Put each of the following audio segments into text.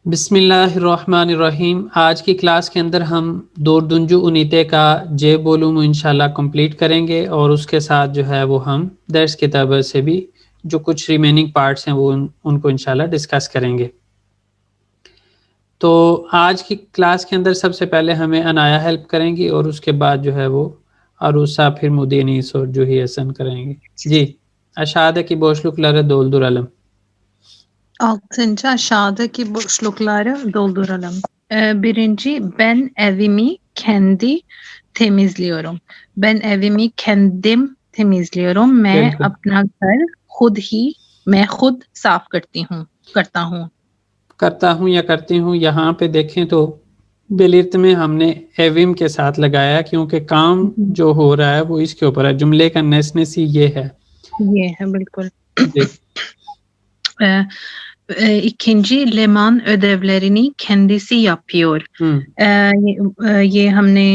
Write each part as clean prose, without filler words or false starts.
बिस्मिल्लाहिर्रहमानिर्रहीम। आज की क्लास के अंदर हम दोरदुंजु उनीते का जे बोलूम इंशाल्लाह कंप्लीट करेंगे और उसके साथ जो है वो हम दर्स किताब से भी जो कुछ रिमेनिंग पार्ट्स हैं वो उनको इंशाल्लाह डिस्कस करेंगे। तो आज की क्लास के अंदर सबसे पहले हमें अनाया हेल्प करेंगी और उसके बाद जो है वो अरूसा फिर मुदीनीस और जूही हसन करेंगे। जी aşağıdaki boşlukları dolduralım. Altıncı aşağıdaki boşlukları dolduralım. Birinci, ben evimi kendi temizliyorum. Ben evimi kendim temizliyorum. मैं बिल्कुल अपना घर मैं खुद साफ करता हूँ। करता हूँ या करती हूँ। यहाँ पे देखें तो बिलिर्त में हमने एविम के साथ लगाया क्योंकि काम जो हो रहा है वो इसके ऊपर है। जुमले का नेसनेसी ये है। ये है बिल्कुल। जी İkinci, Leman ödevlerini kendisi yapıyor. हम्म ये हमने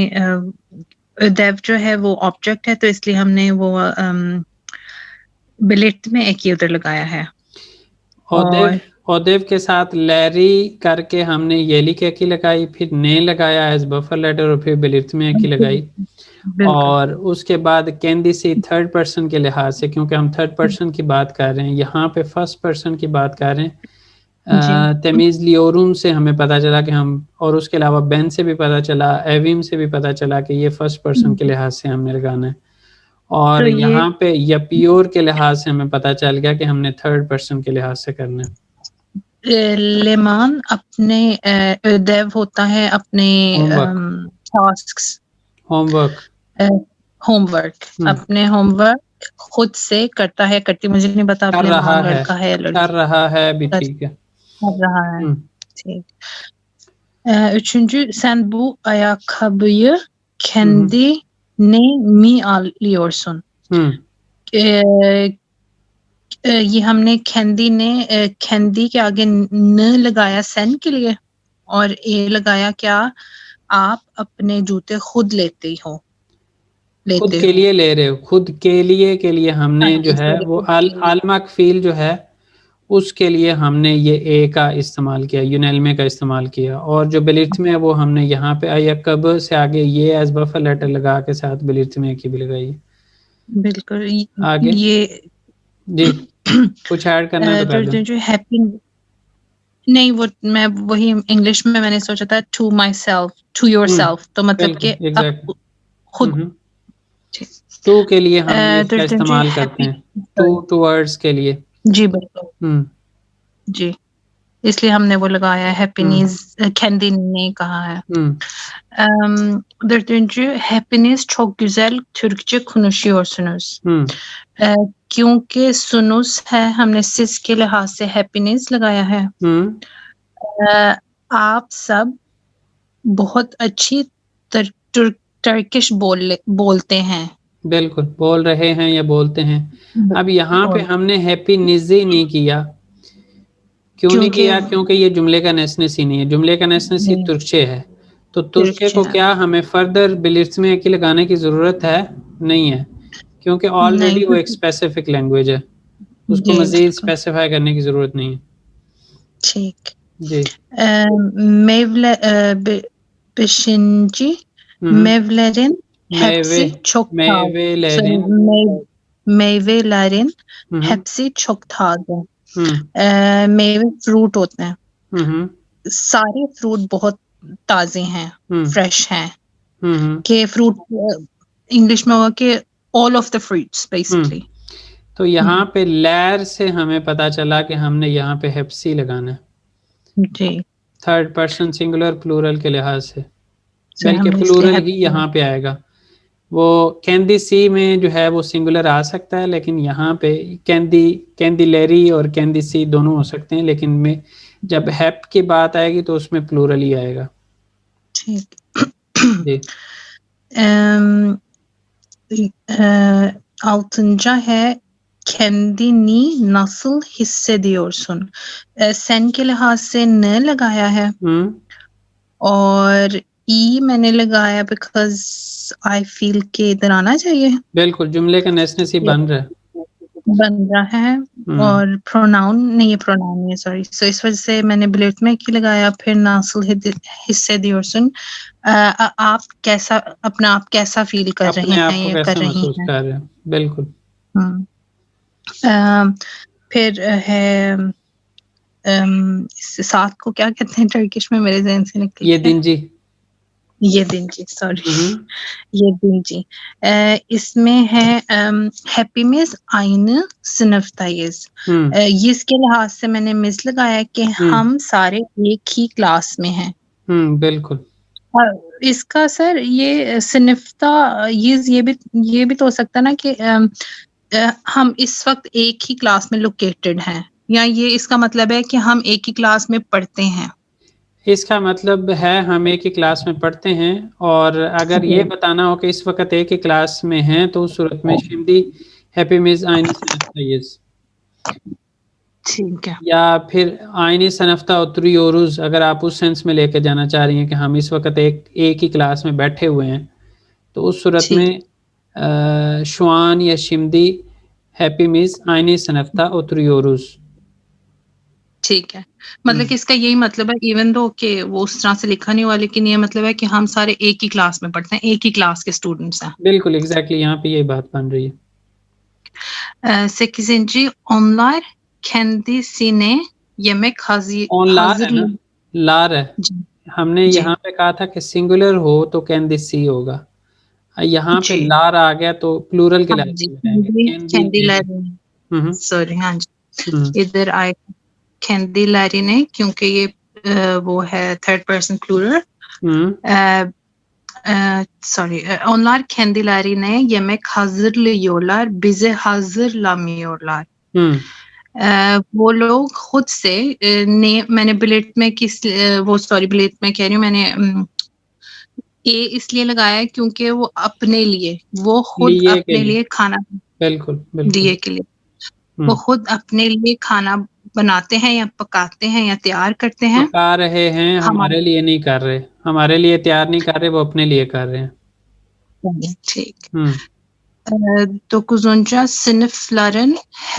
ödev जो है वो ऑब्जेक्ट है तो इसलिए हमने वो बिलिट में एक ये उधर लगाया है। ओदेव ओदेव के साथ लैरी करके हमने ये लिखे की लगाई, फिर ने लगाया एज बफर लेटर और फिर बिलिर्त में की लगाई। और उसके बाद कैंडी सी थर्ड पर्सन के लिहाज से, क्योंकि हम थर्ड पर्सन की बात कर रहे हैं, यहाँ पे फर्स्ट पर्सन की बात कर रहे हैं। तमीज लियोरुम से हमें पता चला कि हम, और उसके अलावा बेन से भी पता चला, एविम से भी पता चला कि ये फर्स्ट पर्सन के लिहाज से हमने लगाना है। और तो यहाँ पे यपियोर के लिहाज से हमें पता चल गया कि हमने थर्ड पर्सन के लिहाज से करना है। लेमान अपने अदेव होता है अपने टास्क्स होमवर्क अपने होमवर्क खुद से करता है, करती मुझे नहीं पता कर रहा है, लड़का है कर रहा है भी ठीक है, कर रहा है ठीक। Üçüncü, sen bu ayakkabıyı kendine mi alıyorsun? ये हमने कैंडी के आगे न लगाया सेन के लिए और ए लगाया क्या आप अपने जूते खुद लेते हो। खुद के लिए ले रहे हो, खुद के लिए हमने जो है वो आलमक फील जो है उसके लिए हमने ये ए का इस्तेमाल किया, यूनेलमे का इस्तेमाल किया। और जो बिलिर्थ में है वो हमने यहाँ पे अयकब से आगे ये एज बफर लेटर लगा के साथ बिलिर्थ में की भी लगाई। बिल्कुल आगे ये जी कुछ ऐड करना है तो जो हैप्पी नहीं, वो मैं वही इंग्लिश में मैंने सोचा था to myself to yourself, तो मतलब कि खुद टू के लिए हम इसका इस्तेमाल करते हैं, टू टुवर्ड्स के लिए। जी बिल्कुल जी, इसलिए हमने वो लगाया है हैप्पीनेस kendi ने कहा है। Dördüncü, hepiniz çok güzel Türkçe konuşuyorsunuz। क्योंकि सुनुस है हमने सिस के लिहाज से हैप्पीनेस लगाया है। आप सब बहुत अच्छी टर्किश बोलते हैं। बिल्कुल बोल रहे हैं या बोलते हैं। अब यहाँ पे हमने हैप्पी निजी नहीं किया, क्यों नहीं किया? क्योंकि ये जुमले का नेसनेसी नहीं है, जुमले का नेसनेसी तुर्कचे है। तो तुर्कचे को क्या हमें फर्दर बिलिर्थ में की लगाने की जरूरत है? नहीं है, क्योंकि ऑलरेडी वो एक स्पेसिफिक लैंग्वेज है, उसको मजीद स्पेसिफाई करने की जरूरत नहीं है। ठीक जी beşinci meyvelerin hepsi çok meyvelerin hepsi çok taze। मेवे फ्रूट होते हैं, सारे फ्रूट बहुत ताजे हैं, फ्रेश हैं। कि फ्रूट इंग्लिश में होगा कि all of the fruits basically. तो यहाँ पे लैर से हमें पता चला कि हमने यहाँ पे हेप्सी लगाना है जी, थर्ड पर्सन सिंगुलर प्लूरल के लिहाज से, बल्कि प्लूरल ही यहाँ पे आएगा। वो कैंडी सी में जो है वो सिंगुलर आ सकता है, लेकिन यहाँ पे कैंडी लेरी और कैंडी सी दोनों हो सकते हैं, लेकिन में जब हैप की बात आएगी तो उसमें प्लूरल ही आएगा। ठीक जी altıncı है kendini nasıl hissediyorsun। sen के लिहाज से न लगाया है और ई मैंने लगाया बिकॉज आई फील के इधर आना चाहिए। बिल्कुल जुमले का नेसनेसी बन रहा है। और प्रोनाउन नहीं है, प्रोनाउन है, सॉरी। सो इस वजह से मैंने बिलिर्थ में की लगाया, फिर नासिल हिस्से दियोरसुन। आप कैसा अपना आप कैसा फील कर रहे अपने आप हैं को या कर कैसे रही महसूस हैं? कर रहे हैं, बिल्कुल। फिर है इस साथ को क्या कहते हैं टर्किश में, मेरे ज़हन से निकल ये गया। दिन जी। ये दिन जी, सॉरी। ये दिन जी। इसमें है हैप्पी मिस आइन सिनफ्ताइज। ये इसके लिहाज से मैंने मिस लगाया कि हम सारे एक ही क्लास में हैं। बिल्कुल। और इसका सर ये सिनफ्ता ये भी तो हो सकता है ना कि हम इस वक्त एक ही क्लास में लोकेटेड हैं, या ये इसका मतलब है कि हम एक ही क्लास में पढ़ते हैं? इसका मतलब है हम एक ही क्लास में पढ़ते हैं, और अगर ये बताना हो कि इस वक्त एक ही क्लास में हैं तो उस सूरत में शिमदी हैप्पी मिस आइनी सनफ्ताइज, ठीक है। या फिर आइनी सनफ्ता उतरी ओरुज, अगर आप उस सेंस में लेके जाना चाह रही हैं कि हम इस वक्त एक ही क्लास में बैठे हुए हैं, तो उस सूरत में शुआन या शिमदी हैप्पी मिस आइनी सनफ्ता उतरी ओरुज। ठीक है, मतलब कि इसका यही मतलब है, इवन दो कि वो उस तरह से लिखा नहीं हुआ, लेकिन ये मतलब है कि हम सारे एक ही क्लास में पढ़ते हैं, एक ही क्लास के स्टूडेंट्स हैं। बिल्कुल एग्जैक्टली, यहाँ पे ये बात बन रही है। 8. Onlar kendisine yemek ऑन लार है ना, लार है। हमने जी यहाँ पे कहा था कि सिंगुलर हो तो कैन दिस सी होगा, यहाँ पे जी लार आ गया तो प्लूरल के हाँ लायक जी, हो जाएंगे, कैन दी कैंडी, सॉरी, हाँ जी, हम्म इधर आए कैंडी लैरी ने, क्योंकि ये वो है third person plural. Sorry, onlar kendilerine yemek hazırlıyorlar, bize hazırlamıyorlar. वो लोग खुद से ने मैंने बिलेट में वो सॉरी बिलेट में कह रही हूँ, मैंने ए इसलिए लगाया है क्योंकि वो अपने लिए, वो खुद लिए के अपने लिए खाना बिल्कुल बिल्कुल दिए के लिए, वो खुद अपने लिए खाना बनाते हैं या पकाते हैं या तैयार करते हैं। पका रहे हैं, हमारे लिए नहीं कर रहे, हमारे लिए तैयार नहीं कर रहे, वो अपने लिए कर रहे हैं। ठीक। Dokuzuncu sınıfların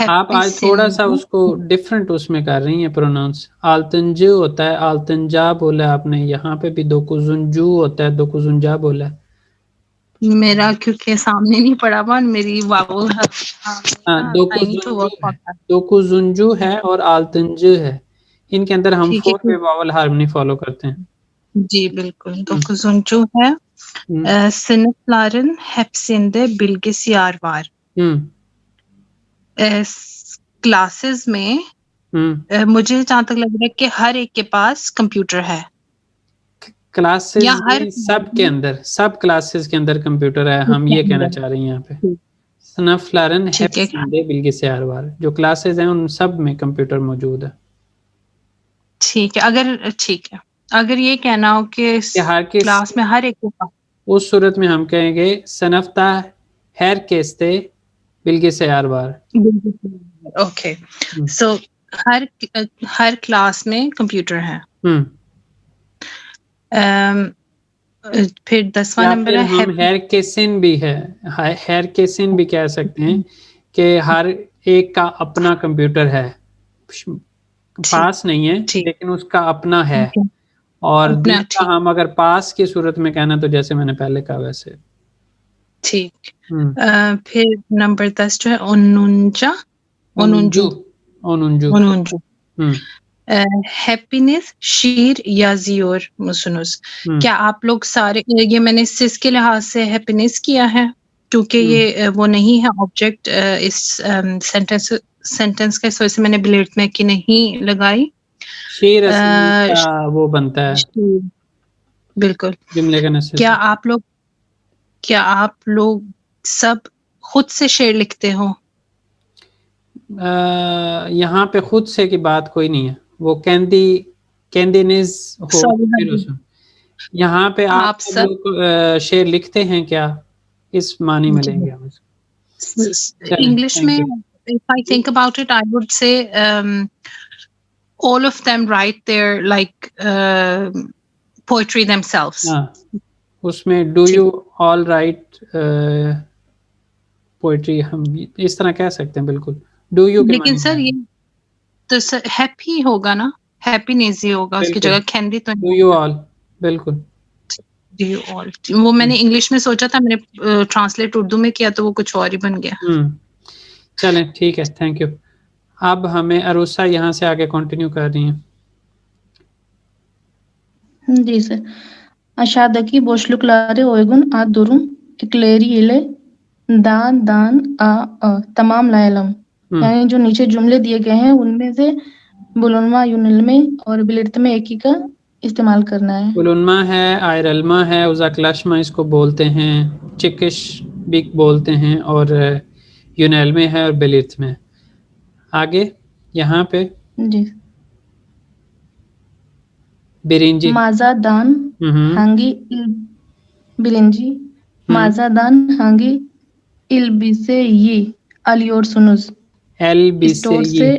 आप आज थोड़ा सा hepsinde उसको डिफरेंट उसमें कर रही हैं प्रोनाउंस, आल्तंजू होता है, आल्तंजा बोला आपने, यहाँ पे भी दोकुजुंजू होता है, दोकुजुंजा बोला है। मेरा क्योंकि सामने नहीं पड़ा हुआ, मेरी वावल हाँ, दोकुजुंजू है और आल्तंजू है, इनके अंदर हम ठीक 4 है वे वावल हार्मनी फॉलो करते हैं। जी, बिल्कुल। Dokuzuncu है sınıfların hepsinde bilgisayar var। Classes में मुझे जहाँ तक लग रहा है कि हर एक के पास कंप्यूटर है, क्लासेस या हर में सब के अंदर, सब क्लासेस के अंदर कंप्यूटर है, हम ये कहना चाह रही हैं यहाँ पे। सनफलारन ठीक है हैप्सिंदे बिल्गिसयारवार, जो क्लासेस हैं उन सब में कंप्यूटर मौजूद है। ठीक है, अगर ये कहना हो कि हर के क्लास में हर एक के पास, उस सूरत में हम कहेंगे सनफ्ता हर केस्ते बिल्गिसयारवार। ओके, सो हर क्लास में कंप्यूटर है। फिर 10वां नंबर है हम हेर केसिन भी है, हेर केसिन भी कह सकते हैं कि हर एक का अपना कंप्यूटर है, पास नहीं है लेकिन उसका अपना है। और दूसरा हम अगर पास की सूरत में कहना तो जैसे मैंने पहले कहा वैसे। ठीक। फिर नंबर 10 जो है ओनुंजू। हैप्पीनेस शीर yazıyor musunuz? क्या आप लोग सारे, ये मैंने सिस के लिहाज से हैप्पीनेस किया है क्योंकि ये वो नहीं है ऑब्जेक्ट इस सेंटेंस के, वजह से मैंने बिलेट में की नहीं लगाई। शीर का वो बनता है बिल्कुल। जुमले का नस्ल। क्या आप लोग सब खुद से शेर लिखते हो? यहाँ पे खुद से की बात कोई नहीं है, वो कैंडीनेस हो। यहाँ पे आप सब लोग शेर लिखते हैं क्या, इस मानी में लेंगे हम इसको। इंग्लिश में if I think about it, I would say all of them write their like poetry themselves. उसमें do you all write poetry, हम इस तरह कह सकते हैं बिल्कुल। डू यू के लेकिन माने सर ये तो सर हैप्पी होगा ना, हैप्पीनेस ही होगा उसकी जगह, कैंडी तो डू यू ऑल, बिल्कुल। डू यू ऑल, वो मैंने इंग्लिश में सोचा था, मैंने ट्रांसलेट उर्दू में किया तो वो कुछ और ही बन गया। चलें ठीक है, थैंक यू। अब हमें अरुषा यहाँ से आगे कंटिन्यू कर रही हैं। जी sir. Aşağıdaki boşluklara uygun ad durum ekleriyle dan a tamamlayalım. यानी जो नीचे जुमले दिए गए हैं उनमें से बुलुनमा यूनिलमे और बिलिर्तमे एक ही का इस्तेमाल करना है। बुलुनमा है, आयरल्मा है, उजाक्लाशमा इसको बोलते हैं, चिकिश भी बोलते हैं, और यूनेल्मे है और बिलिर्तमे। आगे यहाँ पे जी। बिरिंजी, माजादान hangi bilinci mazadan hangi elbiseyi alıyorsunuz? elbiseyi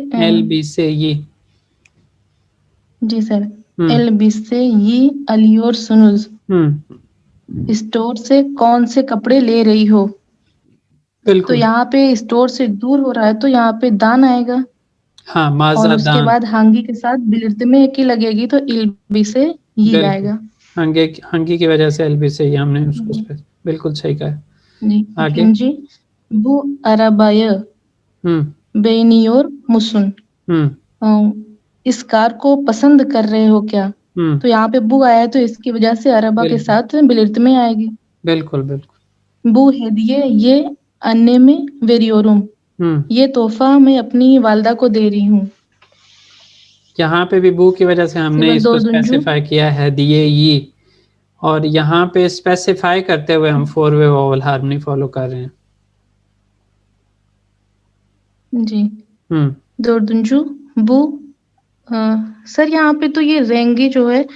जी सर। elbiseyi alıyorsunuz, स्टोर से कौन से कपड़े ले रही हो? बिल्कुल। तो यहाँ पे स्टोर से दूर हो रहा है तो यहाँ पे दान आएगा। हाँ, माजा और उसके बाद हांगी के साथ बिलिर्तमे की लगेगी तो इल्बी से ये आएगा। हंगी की वजह से एलबी से ही हमने उसको बिल्कुल सही कहा। जी आगे जी। Bu arabaya beğeniyor musun? इस कार को पसंद कर रहे हो क्या? तो यहाँ पे बू आया है तो इसकी वजह से अरबा के साथ बिलिर्तमे आएगी। बिल्कुल बिल्कुल। बू हेदिये ये अन्य में वेरियोरुम, ये तोहफा मैं अपनी वालदा को दे रही हूँ। यहाँ पे भी बू की वजह से हमने इसको स्पेसिफाई किया है दिए ये, और यहाँ पे स्पेसिफाई करते हुए हम 4-वे वोवेल हार्मनी फॉलो कर रहे हैं। जी। दौर्दुंजू बू सर यहाँ पे तो ये रेंगी जो है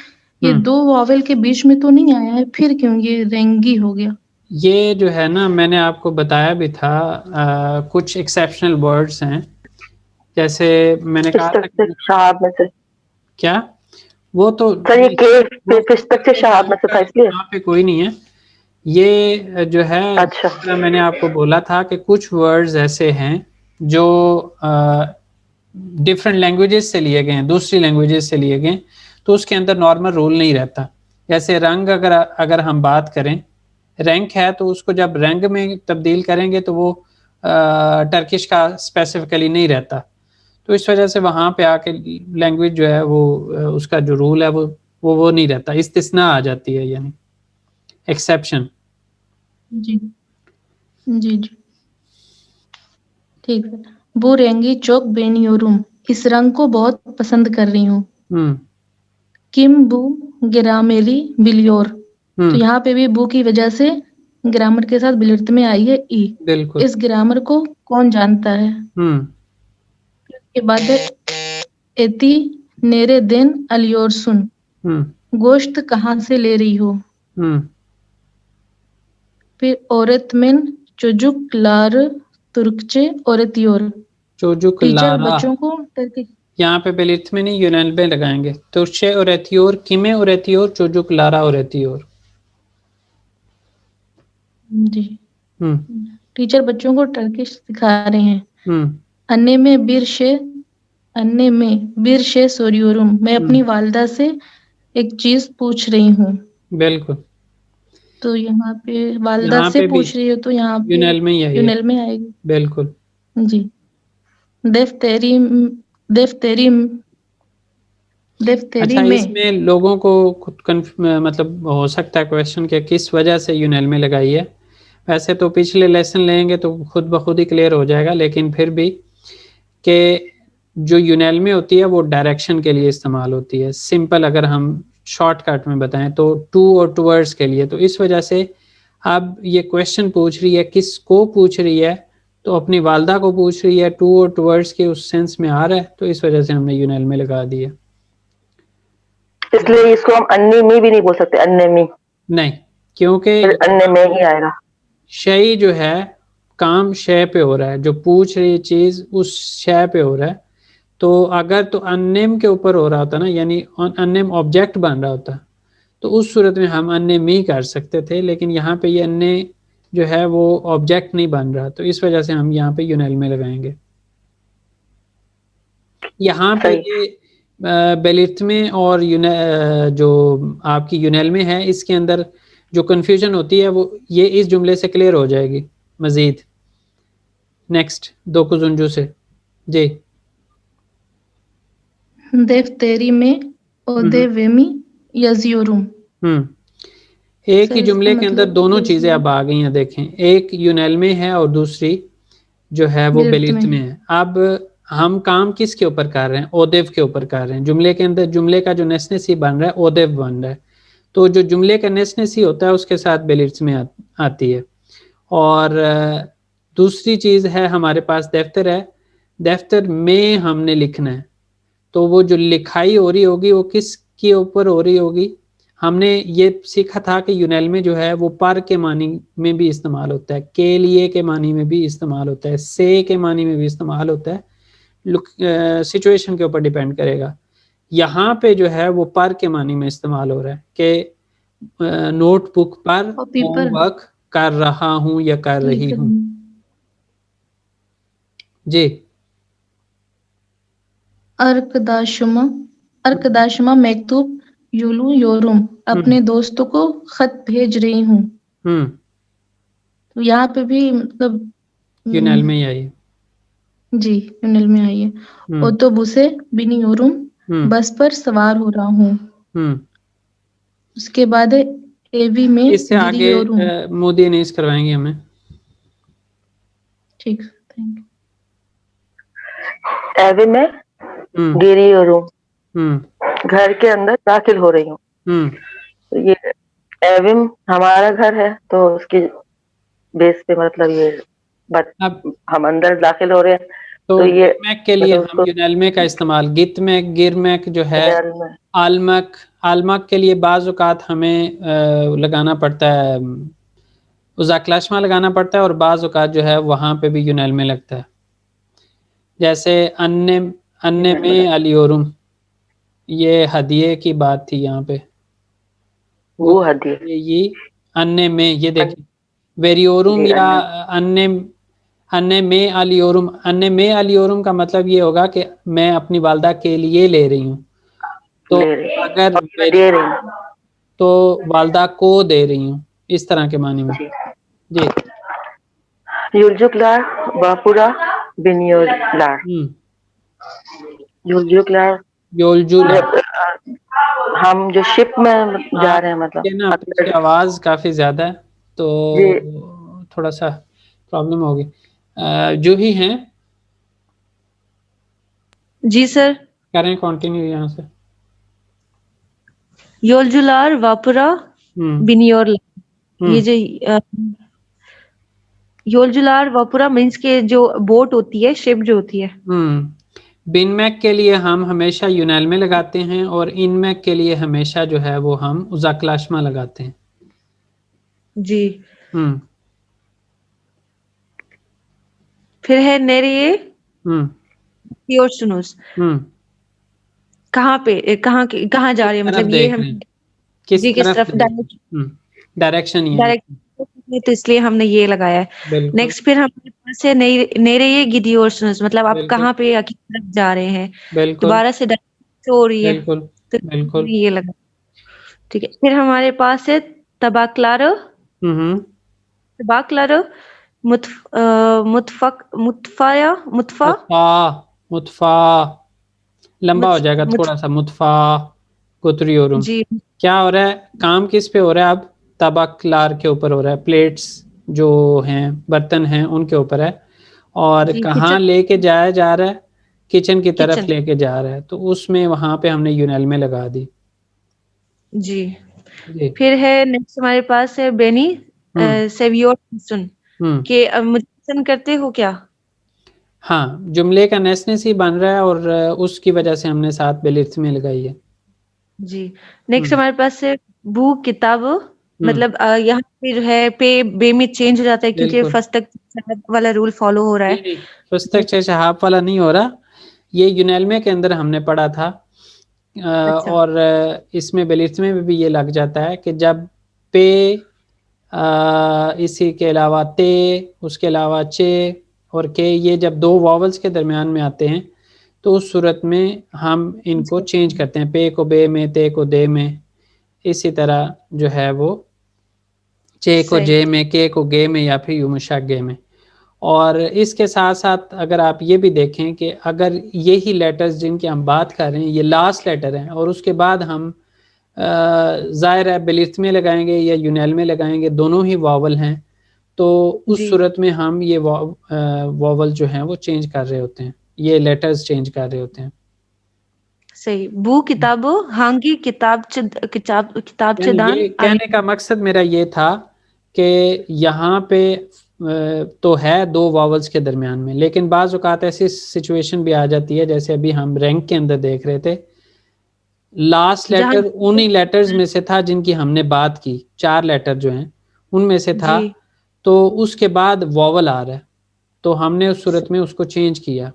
ये 2 वोवेल के बीच में तो नहीं आया है, फिर क्यों ये रेंगी हो गया? ये जो है ना, मैंने आपको बताया भी था, कुछ एक्सेप्शनल वर्ड्स हैं, जैसे मैंने कहा था कि क्या वो तो सर ये से शहाब में से था, इसलिए यहाँ पे कोई नहीं है। ये जो है अच्छा, मैंने आपको बोला था कि कुछ वर्ड्स ऐसे हैं जो डिफरेंट लैंग्वेजेस से लिए गए हैं, दूसरी लैंग्वेजेस से लिए गए, तो उसके अंदर नॉर्मल रूल नहीं रहता। जैसे रंग अगर हम बात करें, रैंक है तो उसको जब रंग में तब्दील करेंगे तो वो टर्किश का स्पेसिफिकली नहीं रहता, तो इस वजह से वहाँ पे आके लैंग्वेज जो है वो उसका जो रूल है वो नहीं रहता, इस्तिस्ना आ जाती है, यानी एक्सेप्शन। जी जी जी ठीक है। वो रेंगी चौक बेनियोरुम, इस रंग को बहुत पसंद कर रही हूँ। किम बू ग्रामेली बिलियोर, तो यहाँ पे भी बू की वजह से ग्रामर के साथ बिलिर्त में आई है ई। बिल्कुल। इस ग्रामर को कौन जानता है? के बाद एती नेरे दिन अलियोरसुन, गोश्त कहाँ से ले रही हो? फिर औरत में चोजुक लार तुर्कचे औरतियोर, टीचर बच्चों को यहाँ पे बेलिर्थ में नहीं यूनान में लगाएंगे, तुर्चे औरतियोर, किमे औरतियोर, चोजुक लारा औरतियोर। जी। टीचर बच्चों को टर्किश सिखा रहे हैं। अन्य में बीर शे सोरियोरुम, मैं अपनी वालदा से एक चीज पूछ रही हूँ। बिल्कुल। तो यहाँ पे वालदा से पूछ रही हो तो यहाँ पे यूनेल में आएगी। बिल्कुल जी। देफ्तेरी अच्छा, में इसमें लोगों को मतलब हो सकता है क्वेश्चन के किस वजह से यूनेल में लगाई है। वैसे तो पिछले लेसन लेंगे तो खुद ब खुद ही क्लियर हो जाएगा, लेकिन फिर भी कि जो यूनेल में होती है वो डायरेक्शन के लिए इस्तेमाल होती है। सिंपल अगर हम शॉर्टकट में बताएं तो टू और टूवर्ड्स के लिए, तो इस वजह से अब ये क्वेश्चन पूछ रही है, किसको पूछ रही है? तो अपनी वालदा को पूछ रही है, टू और टूवर्ड्स के उस सेंस में आ रहा है, तो इस वजह से हमने यूनेल में लगा दिया। इसलिए इसको हम अन्य में भी नहीं बोल सकते, अन्य में नहीं, क्योंकि अन्य में ही आएगा। शय जो है काम शय पे हो रहा है, जो पूछ रही चीज उस शय पे हो रहा है। तो अगर तो अननेम के ऊपर हो रहा होता ना, यानी अननेम ऑब्जेक्ट बन रहा होता, तो उस सूरत में हम अन्य में कर सकते थे, लेकिन यहाँ पे ये अन्य जो है वो ऑब्जेक्ट नहीं बन रहा, तो इस वजह से हम यहाँ पे यूनेल में लगाएंगे। यहाँ पे ये बेलिथ में और जो आपकी यूनेल में है, इसके अंदर जो कंफ्यूजन होती है वो ये इस जुमले से क्लियर हो जाएगी मजीद। नेक्स्ट दोकुजुंजू से जी। देफ्तेरी में ओदेवेमी यजियोरुम। एक ही जुमले के अंदर दोनों चीजें अब आ गई हैं। देखें, एक यूनेल में है और दूसरी जो है वो बेलिथ में है। अब हम काम किसके ऊपर कर रहे हैं? ओदेव के ऊपर कर रहे हैं। जुमले के अंदर जुमले का जो नेसनेसी बन रहा है ओदेव बन रहा है, तो जो जुमले का नेसनेसी होता है उसके साथ बेलिथ में आती है। और दूसरी चीज है हमारे पास दफ्तर है, दफ्तर में हमने लिखना है, तो वो जो लिखाई हो रही होगी वो किसके ऊपर हो रही होगी? हमने ये सीखा था कि यूनेल में जो है वो पर के मानी में भी इस्तेमाल होता है, के लिए के मानी में भी इस्तेमाल होता है, से के मानी में भी इस्तेमाल होता है। सिचुएशन के ऊपर डिपेंड करेगा। यहाँ पे जो है वो पर के मानी में इस्तेमाल हो रहा है कि नोटबुक पर होमवर्क कर रहा हूँ या कर रही हूँ जी। अर्कदाशुमा मेक्तूब यूलू योरुम, अपने दोस्तों को खत भेज रही हूँ। तो यहाँ पे भी मतलब यूनेल में ही आई है जी, यूनेल में आई है। ओतोबुसे बिनी योरुम, बस पर सवार हो रहा हूँ। उसके बाद एवी में इससे आगे मोदी अनीस करवाएंगे हमें। ठीक, थैंक यू। एवी में गिरी और घर के अंदर दाखिल हो रही हूँ। तो ये एविम हमारा घर है, तो उसकी बेस पे मतलब ये अब हम अंदर दाखिल हो रहे हैं। तो ये मैक के लिए हम यूनेल का इस्तेमाल गित में गिर मैक जो है आलमक, आलमक के लिए बाज़ औक़ात हमें लगाना पड़ता है, उज़ाक्लाशमा लगाना पड़ता है, और बाज़ औक़ात जो है वहाँ पे भी यूनेल में लगता है। जैसे अन्ने में अलियोरुम, ये हदिये की बात थी यहाँ पे, वो हदिये ये अन्ने में, ये देखिए वेरियोरुम या अन्ने में अलियोरुम। अन्ने में अलियोरुम का मतलब ये होगा कि मैं अपनी वालदा के लिए ले रही हूँ। तो अगर दे रही हूँ तो वालदा को दे रही हूँ, इस तरह के मानी में जी। युलजुकलार बापुरा बिनियोलार, युलजुकलार हम जो शिप में जा रहे हैं, मतलब ना आपकी आवाज काफी ज्यादा है तो थोड़ा सा प्रॉब्लम होगी। जो ही हैं जी सर, करें कंटिन्यू यहाँ से। योलजुलार वापुरा बिनियोर, ये जो योलजुलार वापुरा मीन्स के जो बोट होती है, शिप जो होती है। बिन मैक के लिए हम हमेशा यूनेल में लगाते हैं, और इन मैक के लिए हमेशा जो है वो हम उज़ाक्लाशमा लगाते हैं जी। फिर है नेरिए योर्सुनुस, कहाँ पे कहाँ जा रही है, मतलब ये हम किस तरफ डायरेक्शन ही है, तो इसलिए हमने ये लगाया है। नेक्स्ट फिर हमारे पास है नेरिए गिदियोर्सुनुस, मतलब आप कहाँ पे किस तरफ जा रहे हैं, दोबारा से हो रही है, तो ये लगा। ठीक है, फिर हमारे पास है तबाक्लारो, तबाक्लारो मुतफा लंबा हो जाएगा थोड़ा सा, मुतफा गुतरियोरुम। क्या हो रहा है, काम किस पे हो रहा है? अब तबाक्लार के ऊपर हो रहा है, प्लेट्स जो हैं, बर्तन हैं, उनके ऊपर है। और कहाँ लेके जाया जा रहा है? किचन की तरफ लेके जा रहा है, तो उसमें वहां पे हमने यूनेल में लगा दी जी। फिर है नेक्स्ट हमारे पास है बेनी सेवियोर के मुझे पसंद करते हो क्या? हाँ, जुमले का नेसनेस ही बन रहा है और उसकी वजह से हमने साथ बेलिथ में लगाई है जी। नेक्स्ट हमारे पास है बू किताब, मतलब यहाँ पे जो है पे बे में चेंज हो जाता है, क्योंकि फर्स्ट तक वाला रूल फॉलो हो रहा है। फर्स्ट तक हाफ वाला नहीं हो रहा, ये यूनेल के अंदर हमने पढ़ा था। अच्छा। और इसमें बेलिथ में भी ये लग जाता है कि जब पे इसी के अलावा ते, उसके अलावा चे और के, ये जब दो वॉवल्स के दरमियान में आते हैं तो उस सूरत में हम इनको चेंज करते हैं, पे को बे में, ते को दे में, इसी तरह जो है वो चे को जे में, के को गे में, या फिर युमशा गे में। और इसके साथ साथ अगर आप ये भी देखें कि अगर यही लेटर्स जिनकी हम बात कर रहे हैं ये लास्ट लेटर हैं और उसके बाद हम ज़ाहिर है बेलिथ में लगाएंगे या यूनेल में लगाएंगे, दोनों ही वावल हैं, तो उस सूरत में हम ये वावल जो हैं वो चेंज कर रहे होते हैं, ये लेटर्स चेंज कर रहे होते हैं। सही। बू किताबो हांगी किताब किताबचेदान। ये कहने का मकसद मेरा ये था कि यहाँ पे तो है दो वावल्स के दरमियान में, लेकिन बाज़ औक़ात ऐसी सिचुएशन भी आ जाती है, जैसे अभी हम रैंक के अंदर देख रहे थे, लास्ट लेटर उन्हीं लेटर्स में से था जिनकी हमने बात की, 4 लेटर जो हैं उनमें से था, तो उसके बाद वावल आ रहा है, तो हमने उस सूरत में उसको चेंज किया।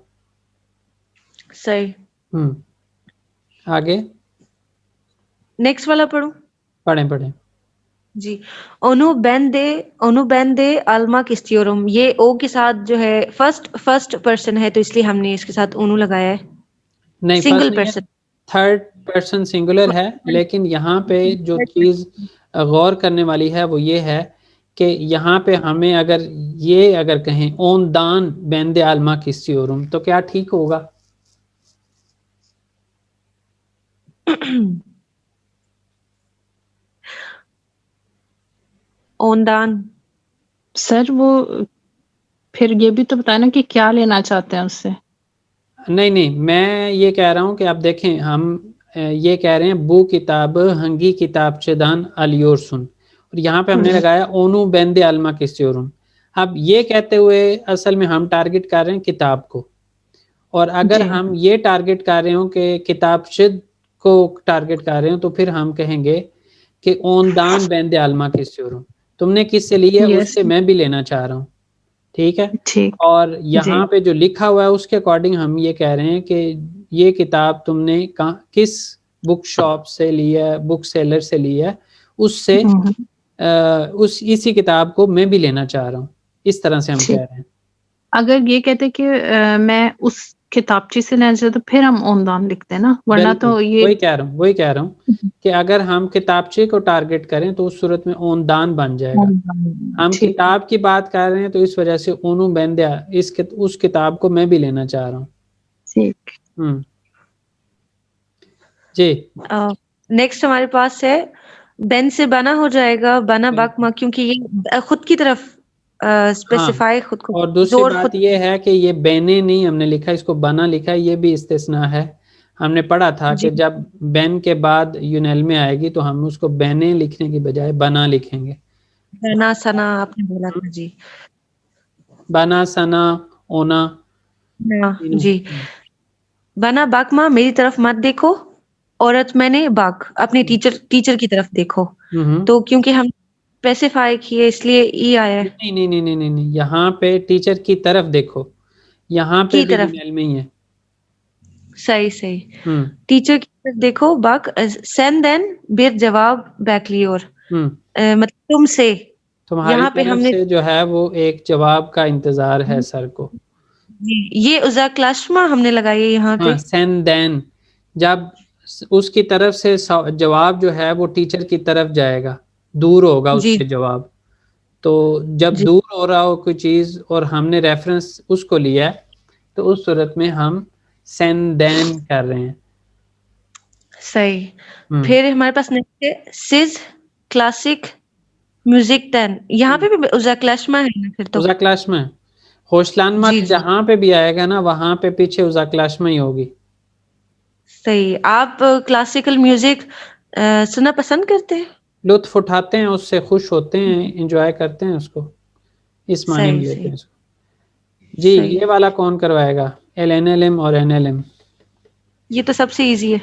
सही। आगे नेक्स्ट वाला पढ़ूं? पढ़ें जी। ओनु बेंदे अल्मा किस्तियोरम, ये ओ के साथ जो है फर्स्ट पर्सन है, तो इसलिए हमने इसके साथ ओनु लगाया है। नहीं, single person, third person singular है, लेकिन यहाँ पे जो चीज़ गौर करने वाली है वो ये है कि यहाँ पे हमें अगर कहें ओन दान बेंदे आलमा किस्तियोरम, तो क्या ठीक होगा? ओन दान सर वो फिर ये भी तो बताना कि क्या लेना चाहते हैं उससे। नहीं, मैं ये कह रहा हूँ कि आप देखें, हम ये कह रहे हैं बू किताब हंगी किताब चेदान अलियोर सुन, और यहाँ पे हमने लगाया ओनू बेंदे अल्मा किस्तियोरम। अब ये कहते हुए असल में हम टारगेट कर रहे हैं किताब को, और अगर हम ये टारगेट कर रहे हो कि किताब चिद को टारगेट कर रहे हो, तो फिर हम कहेंगे कि ओन दान बेंदे अल्मा किस्तियोरम, तुमने किससे ली है उससे मैं भी लेना चाह रहा हूँ, ठीक है। और यहाँ पे जो लिखा हुआ है उसके अकॉर्डिंग हम ये कह रहे हैं कि ये किताब तुमने किस बुक शॉप से ली है, बुक सेलर से ली है, उससे इसी किताब को मैं भी लेना चाह रहा हूँ, इस तरह से हम कह रहे हैं। अगर ये कहते कि मैं उस किताबची से लेना चाहते, तो फिर हम ओनदान लिखते हैं ना, वरना तो ये वही कह रहा हूँ कि अगर हम किताबचे को टारगेट करें तो उस सूरत में ओनदान बन जाएगा। हम किताब की बात कर रहे हैं तो इस वजह से ओनू बेंदिया उस किताब को मैं भी लेना चाह रहा हूँ। जी। नेक्स्ट हमारे पास है बेन से बना हो जाएगा बना बाकमा, क्योंकि ये खुद की तरफ स्पेसिफाई खुद को। और दूसरी बात ये है कि ये बेने नहीं हमने लिखा, इसको बना लिखा है, ये भी इस्तिस्ना है। हमने पढ़ा था कि जब बेन के बाद यूनेल में आएगी तो हम उसको बेने लिखने की बजाय बना लिखेंगे। बना सना आपने बोला था जी, बना सना ओना जी। बना बाकमा मेरी तरफ मत देखो, औरत मैंने बाक अपने टीचर की तरफ देखो। तो क्योंकि हम स्पेसिफाई किए इसलिए ई आया है। नहीं, यहाँ पे टीचर की तरफ देखो, यहाँ पे भी यूनेल में ही है। सही टीचर की तरफ देखो बाक सेंड देन बिर जवाब बैकलियोर, मतलब तुमसे, यहाँ पे हमने से जो है वो एक जवाब का इंतजार है सर को। ये उजा क्लाशमा हमने लगाई है यहाँ पे। सेंड देन, जब उसकी तरफ से जवाब जो है वो टीचर की तरफ जाएगा, दूर होगा उससे जवाब, तो जब दूर हो रहा हो कोई चीज और हमने रेफरेंस उसको लिया है तो उस सूरत में हम सेंड देन कर रहे हैं। सही। फिर हमारे पास नेक्स्ट है सिज क्लासिक म्यूजिक 10, यहाँ पे भी उजा क्लाशमा है ना, फिर तो उजा क्लाशमा है। होशलान मत जहाँ पे भी आएगा ना वहां पे पीछे उजा क्लाशमा ही होगी। सही। आप क्लासिकल म्यूजिक सुनना पसंद करते हैं? लुत्फ उठाते हैं उससे, खुश होते हैं, एंजॉय करते हैं उसको, इस माने में लेते हैं उसको। जी। ये वाला कौन करवाएगा? LNLM और NLM। ये तो सबसे इजी है।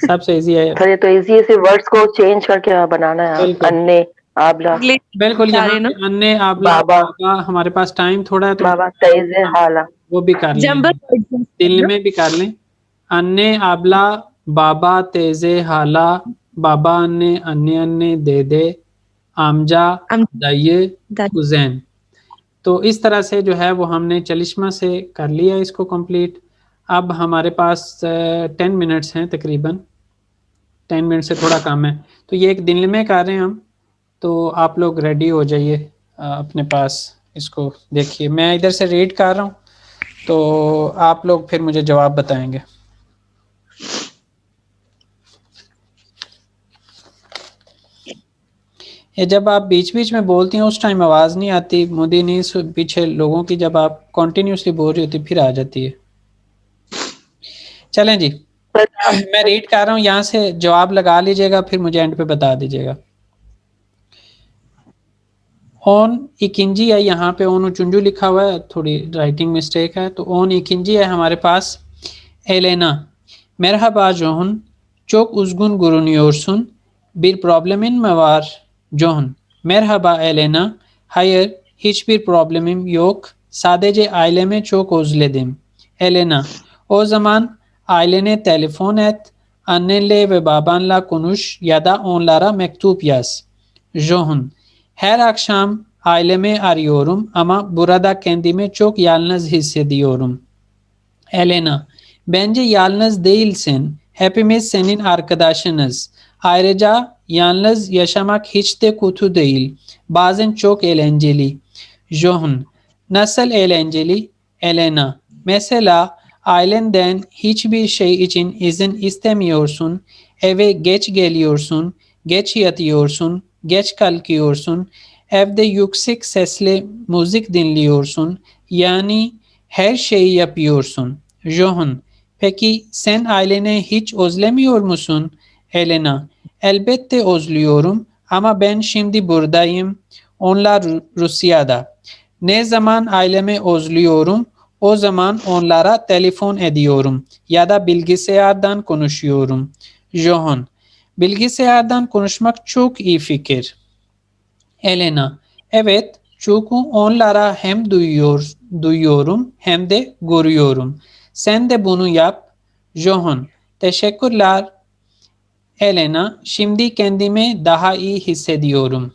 सबसे इजी है। ये तो इजी है, सिर्फ वर्ड्स को चेंज करके बनाना है। अन्ने आबला, बिल्कुल। यहाँ अन्ने आबला बाबा, हमारे पास टाइम थोड़ा है तो बाबा तेजे हाला वो भी कर लें, दिल में भी कर लें। अन्ने आबला बाबा तेजे हाला, बाबा अन्ने अन्ने अन्ने दे दे आमजा दाये कुजैन। तो इस तरह से जो है वो हमने चलिश्मा से कर लिया इसको कंप्लीट। अब हमारे पास 10 मिनट्स हैं तकरीबन, 10 मिनट से थोड़ा कम है, तो ये एक दिन में कर रहे हैं हम। तो आप लोग रेडी हो जाइए अपने पास, इसको देखिए, मैं इधर से रीड कर रहा हूँ, तो आप लोग फिर मुझे जवाब बताएंगे। ये जब आप बीच बीच में बोलती हैं उस टाइम आवाज़ नहीं आती, मुझे नहीं, पीछे लोगों की जब आप कंटिन्यूसली बोल रही होती फिर आ जाती है। चलें जी, मैं रीड कर रहा हूँ, यहाँ से जवाब लगा लीजिएगा, फिर मुझे एंड पे बता दीजिएगा। ओन इकिंजी है, यहाँ पे ओन चुंजू लिखा हुआ है, थोड़ी राइटिंग मिस्टेक है, तो ओन इकिंजी है हमारे पास। Elena merhaba John, çok üzgün görünüyorsun, bir problemin mi var John? Merhaba Elena, hayır hiçbir problemim yok, sadece ailemi çok özledim. Elena, o zaman ailene telefon et, annenle ve babanla konuş ya da onlara mektup yaz. John, her akşam ailemi arıyorum ama burada kendimi çok yalnız hissediyorum. Elena, bence yalnız değilsin. Hepimiz senin arkadaşınız. Ayrıca yalnız yaşamak hiç de kötü değil. Bazen çok eğlenceli. John, nasıl eğlenceli? Elena, mesela ailenden hiçbir şey için izin istemiyorsun. Eve geç geliyorsun, geç yatıyorsun, geç kalkıyorsun. Evde yüksek sesle müzik dinliyorsun. Yani her şeyi yapıyorsun. John, peki sen aileni hiç özlemiyor musun? Elena, elbette özlüyorum ama ben şimdi buradayım. Onlar Rusya'da. Ne zaman ailemi özlüyorum, o zaman onlara telefon ediyorum ya da bilgisayardan konuşuyorum. John, bilgisayardan konuşmak çok iyi fikir. Elena, evet, çünkü onlara hem duyuyorum hem de görüyorum. Sen de bunu yap. John, teşekkürler. Elena, şimdi kendimi daha iyi hissediyorum.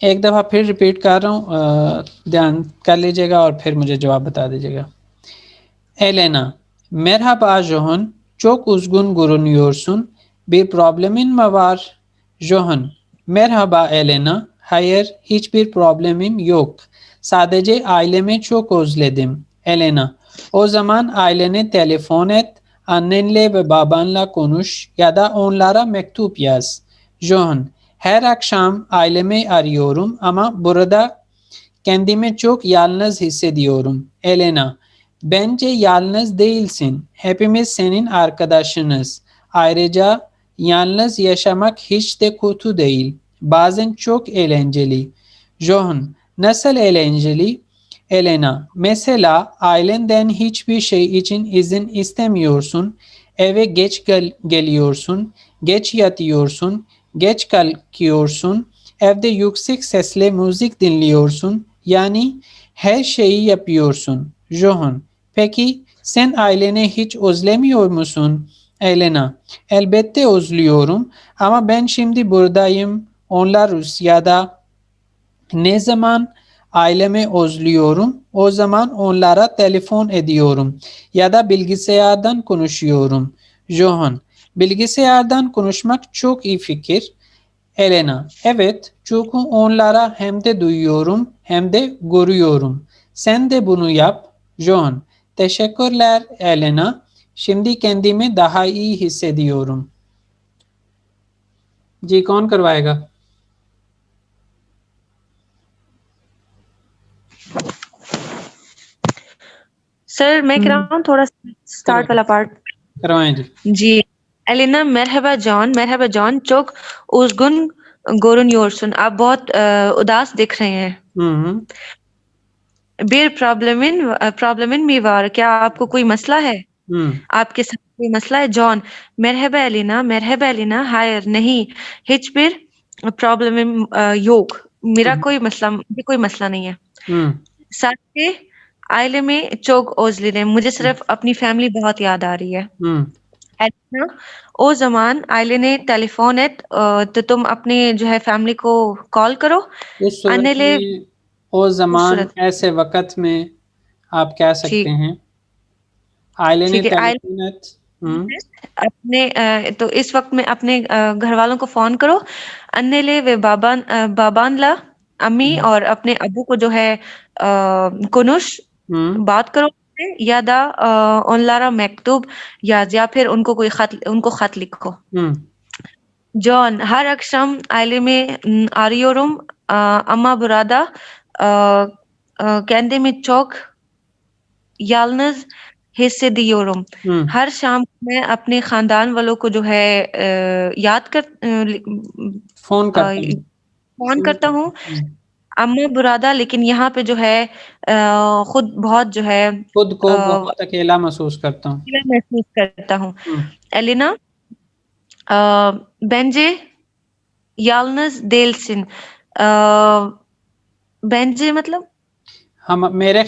एक दफ़ा फिर repeat कर रहा हूँ, ध्यान कर लीजिएगा और फिर मुझे जवाब बता दीजिएगा। Elena, merhaba John, çok üzgün görünüyorsun. Bir problemin mi var? John, merhaba Elena, hayır hiçbir problemim yok. Sadece ailemi çok özledim. Elena, o zaman ailene telefon et, annenle ve babanla konuş ya da onlara mektup yaz. John, her akşam ailemi arıyorum ama burada kendimi çok yalnız hissediyorum. Elena, bence yalnız değilsin. Hepimiz senin arkadaşınız. Ayrıca yalnız yaşamak hiç de kötü değil. Bazen çok eğlenceli. John, nasıl eğlenceli? Elena, mesela ailenden hiçbir şey için izin istemiyorsun. Eve geç geliyorsun, geç yatıyorsun, geç kalkıyorsun. Evde yüksek sesle müzik dinliyorsun. Yani her şeyi yapıyorsun. John, peki sen aileni hiç özlemiyor musun? Elena, elbette özlüyorum ama ben şimdi buradayım. Onlar Rusya'da. Ne zaman ailemi özlüyorum, o zaman onlara telefon ediyorum ya da bilgisayardan konuşuyorum. John, bilgisayardan konuşmak çok iyi fikir. Elena, evet, çünkü onlara hem de duyuyorum hem de görüyorum. Sen de bunu yap. John, teşekkürler Elena. Şimdi kendimi daha iyi hissediyorum. जी कौन करवाएगा? Sir मैं कराऊं थोड़ा start वाला part? करवाएं जी। Elina, merhaba John, çok üzgün görünüyorsun. आप बहुत उदास दिख रहे हैं। Bir problemin mi var? क्या आपको कोई मसला है? आपके साथ कोई मसला है? जॉन, merhaba Elina, hayır, नहीं, hiçbir problemim yok. मेरा कोई मसला नहीं है। sadece ailemi çok özledim. मुझे सिर्फ अपनी फैमिली बहुत याद आ रही है। एलिना, ओ zaman ailene telefon et, तो तुम अपने जो है फैमिली को कॉल करो। उस ज़मान ऐसे वक़्त में आप कह सकते हैं। ठीक है, अपने तो इस वक्त में अपने घर वालों को फोन करो, अन्नेले वे बाबान ला अम्मी और अपने अबू को जो है कुनुश बात करो, या दा ऑनलारा मकतूब या फिर उनको खत लिखो। जॉन हर अक्षम आइले में आरियोरुम अम्मा बुरादा कहते में चौक यालनज हिस्से दियोरुम। हर शाम मैं अपने खानदान वालों को जो है याद कर फोन करता हूँ अम्मा बुरादा, लेकिन यहाँ पे जो है खुद बहुत जो है खुद को बहुत अकेला महसूस करता हूँ। एलिना बेंजे यालनस देलसिन, बेंजे मतलब हम मेरे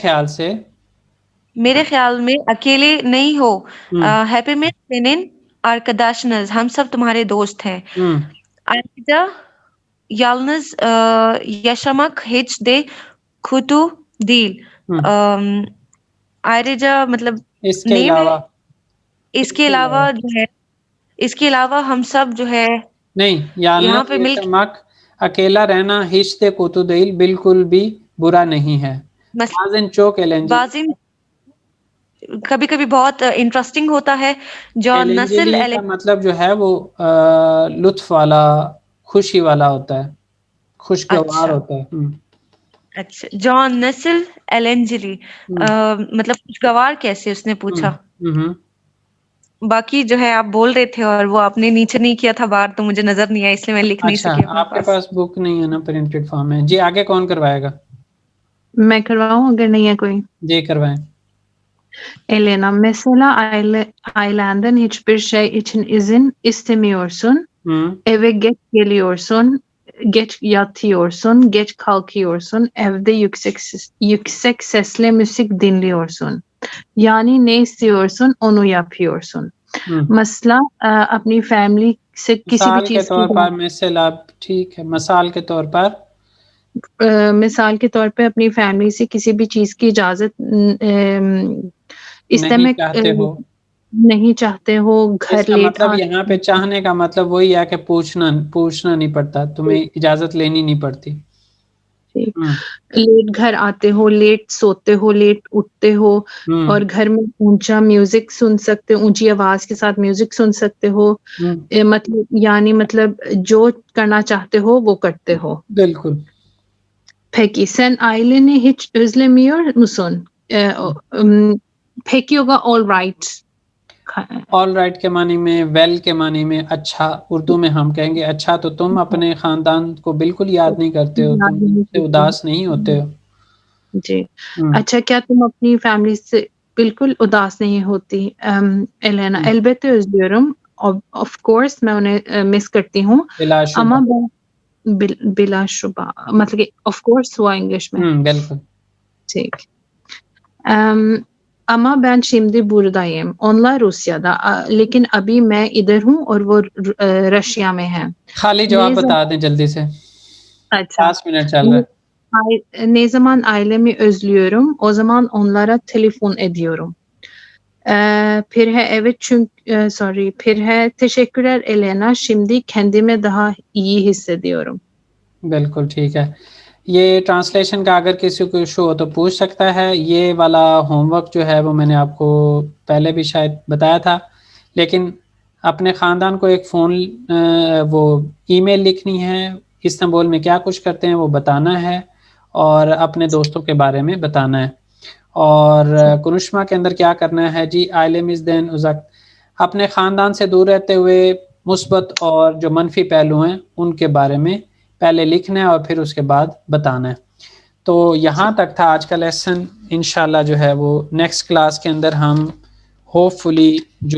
ख्याल में अकेले नहीं हो। हैप्पी में सेनिन आर्कदाशनस, हम सब तुम्हारे दोस्त हैं। आइजा यालनस यशमक हिच दे खुतु दील, आयरेजा मतलब इसके अलावा जो है, इसके अलावा हम सब जो है नहीं, यहाँ पे मिलकर अकेला रहना हिच दे खुतु दील बिल्कुल भी बुरा नहीं है। बाजिन कभी कभी बहुत इंटरेस्टिंग होता है। जो नस्ल का मतलब जो है वो लुत्फ वाला, खुशी वाला होता है, खुशगवार होता है। अच्छा, जॉन नस्ल एलेंजली मतलब खुशगवार कैसे, उसने पूछा। बाकी जो है आप बोल रहे थे और वो आपने नीचे नहीं किया था बार, तो मुझे नजर नहीं आया, इसलिए मैं लिख नहीं सकी। आपके पास बुक नहीं है ना, प्रिंटेड फॉर्म है जी। आगे कौन करवाएगा? मैं करवाऊं अगर नहीं है कोई? जी करवाएं। Elena, mesela ailenden hiçbir şey için izin istemiyorsun. Eve geç geliyorsun, geç yatıyorsun, geç kalkıyorsun, evde yüksek sesle müzik dinliyorsun. Yani ne istiyorsun onu yapıyorsun. मसला अपनी फैमिली से किसी भी चीज की मिसाल, ठीक है, मिसाल के तौर पर मिसाल के तौर पे अपनी फैमिली से किसी भी चीज की इजाजत नहीं चाहते हो, घर लेट मतलब यहाँ पे चाहने का मतलब वही है कि पूछना नहीं पड़ता, तुम्हें इजाजत लेनी नहीं पड़ती। लेट घर आते हो, लेट सोते हो, लेट उठते हो, और घर में ऊंचा म्यूजिक सुन सकते हो, ऊंची आवाज के साथ म्यूजिक सुन सकते हो। मतलब जो करना चाहते हो वो करते हो। बिल्कुल। Peki sen aileni hiç özlemiyor musun? Peki होगा all right। ऑल राइट के मानी में, वेल के मानी में, अच्छा उर्दू में हम कहेंगे अच्छा। तो तुम अपने खानदान को बिल्कुल याद नहीं करते हो, तुम उनसे उदास नहीं होते हो? जी। अच्छा, क्या तुम अपनी फैमिली से बिल्कुल उदास नहीं होती? Elena, elbette özlüyorum, of course मैं उन्हें मिस करती हूँ। अमा बिलाशुबा मतलब कि of course हुआ इंग्लिश में। बिल्कुल ठीक। Ama ben şimdi buradayım. Onlar Rusya'da, लेकिन अभी मैं इधर हूँ और वो रशिया में है। खाली जवाब बता दें जल्दी से। अच्छा, 5 मिनट चल रहा है। Ne zaman ailemi özlüyorum, o zaman onlara telefon ediyorum. फिर है evet çünkü फिर है teşekkürler Elena, şimdi kendimi daha iyi hissediyorum। बिल्कुल ठीक है। ये ट्रांसलेशन का अगर किसी को इशू हो तो पूछ सकता है। ये वाला होमवर्क जो है वो मैंने आपको पहले भी शायद बताया था, लेकिन अपने ख़ानदान को एक वो ईमेल लिखनी है, इस्तांबुल में क्या कुछ करते हैं वो बताना है, और अपने दोस्तों के बारे में बताना है। और कुनुष्मा के अंदर क्या करना है जी, आइलम इज़ देन उज़क, अपने ख़ानदान से दूर रहते हुए मुस्बत और जो मनफी पहलू हैं उनके बारे में पहले लिखना है और फिर उसके बाद बताना है। तो यहाँ तक था आज का लेसन। इंशाल्लाह जो है वो नेक्स्ट क्लास के अंदर हम होपफुली जो